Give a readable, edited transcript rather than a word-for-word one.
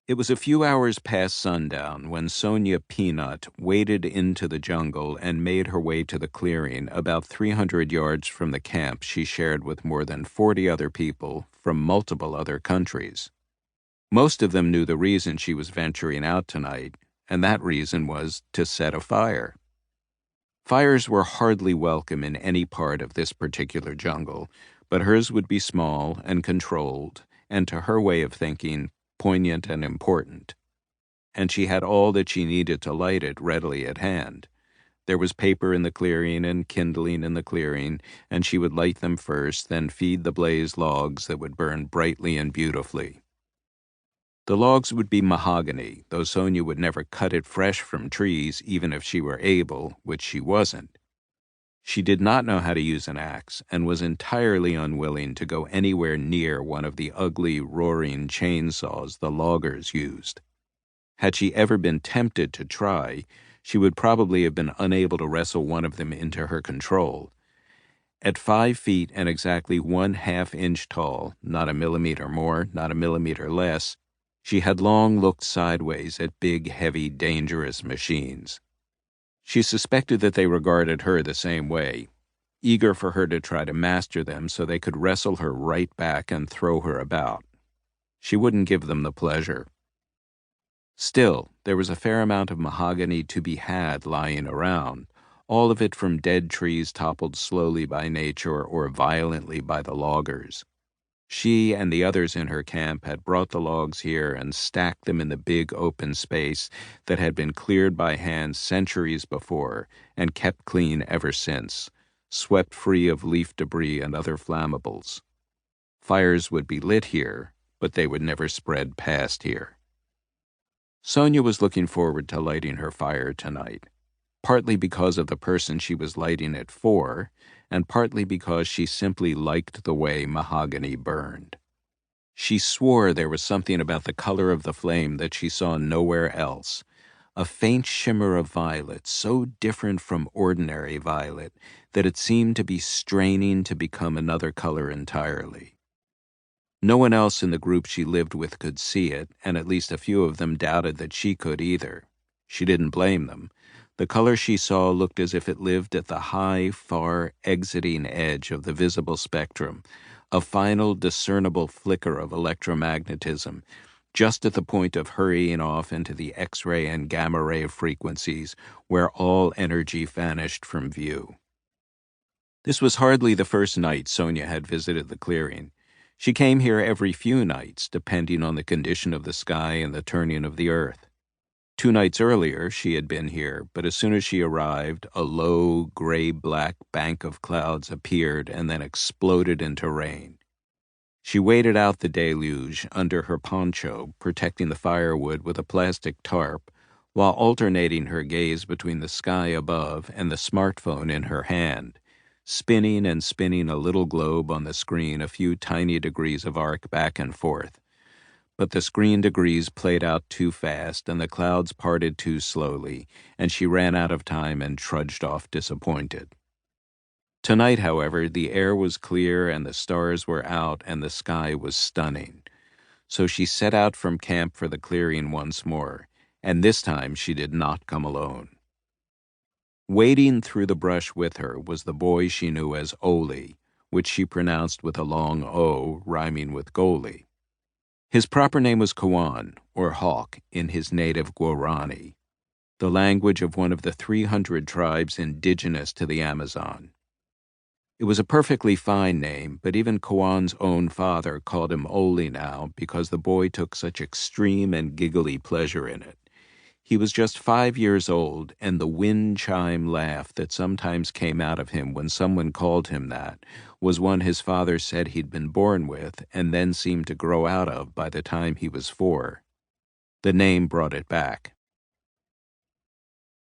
It was a few hours past sundown when Sonia Peanut waded into the jungle and made her way to the clearing about 300 yards from the camp she shared with more than 40 other people from multiple other countries. Most of them knew the reason she was venturing out tonight, and that reason was to set a fire. Fires were hardly welcome in any part of this particular jungle, but hers would be small and controlled, and to her way of thinking, poignant and important. And she had all that she needed to light it readily at hand. There was paper in the clearing and kindling in the clearing, and she would light them first, then feed the blaze logs that would burn brightly and beautifully. The logs would be mahogany, though Sonia would never cut it fresh from trees, even if she were able, which she wasn't. She did not know how to use an axe, and was entirely unwilling to go anywhere near one of the ugly, roaring chainsaws the loggers used. Had she ever been tempted to try, she would probably have been unable to wrestle one of them into her control. At 5 feet and exactly 1/2 inch tall, not a millimeter more, not a millimeter less, she had long looked sideways at big, heavy, dangerous machines. She suspected that they regarded her the same way, eager for her to try to master them so they could wrestle her right back and throw her about. She wouldn't give them the pleasure. Still, there was a fair amount of mahogany to be had lying around, all of it from dead trees toppled slowly by nature or violently by the loggers. She and the others in her camp had brought the logs here and stacked them in the big open space that had been cleared by hand centuries before and kept clean ever since, swept free of leaf debris and other flammables. Fires would be lit here, but they would never spread past here. Sonia was looking forward to lighting her fire tonight, partly because of the person she was lighting it for, and partly because she simply liked the way mahogany burned. She swore there was something about the color of the flame that she saw nowhere else, a faint shimmer of violet so different from ordinary violet that it seemed to be straining to become another color entirely. No one else in the group she lived with could see it, and at least a few of them doubted that she could either. She didn't blame them. The color she saw looked as if it lived at the high, far, exiting edge of the visible spectrum, a final, discernible flicker of electromagnetism, just at the point of hurrying off into the X-ray and gamma-ray frequencies where all energy vanished from view. This was hardly the first night Sonia had visited the clearing. She came here every few nights, depending on the condition of the sky and the turning of the earth. 2 nights earlier, she had been here, but as soon as she arrived, a low, gray-black bank of clouds appeared and then exploded into rain. She waited out the deluge under her poncho, protecting the firewood with a plastic tarp, while alternating her gaze between the sky above and the smartphone in her hand, spinning and spinning a little globe on the screen a few tiny degrees of arc back and forth. But the screen degrees played out too fast, and the clouds parted too slowly, and she ran out of time and trudged off disappointed. Tonight, however, the air was clear and the stars were out and the sky was stunning. So she set out from camp for the clearing once more, and this time she did not come alone. Wading through the brush with her was the boy she knew as Oli, which she pronounced with a long O, rhyming with goalie. His proper name was Kawan, or Hawk, in his native Guarani, the language of one of the 300 tribes indigenous to the Amazon. It was a perfectly fine name, but even Kawan's own father called him Oli now because the boy took such extreme and giggly pleasure in it. He was just 5 years old, and the wind chime laugh that sometimes came out of him when someone called him that was one his father said he'd been born with and then seemed to grow out of by the time he was 4. The name brought it back.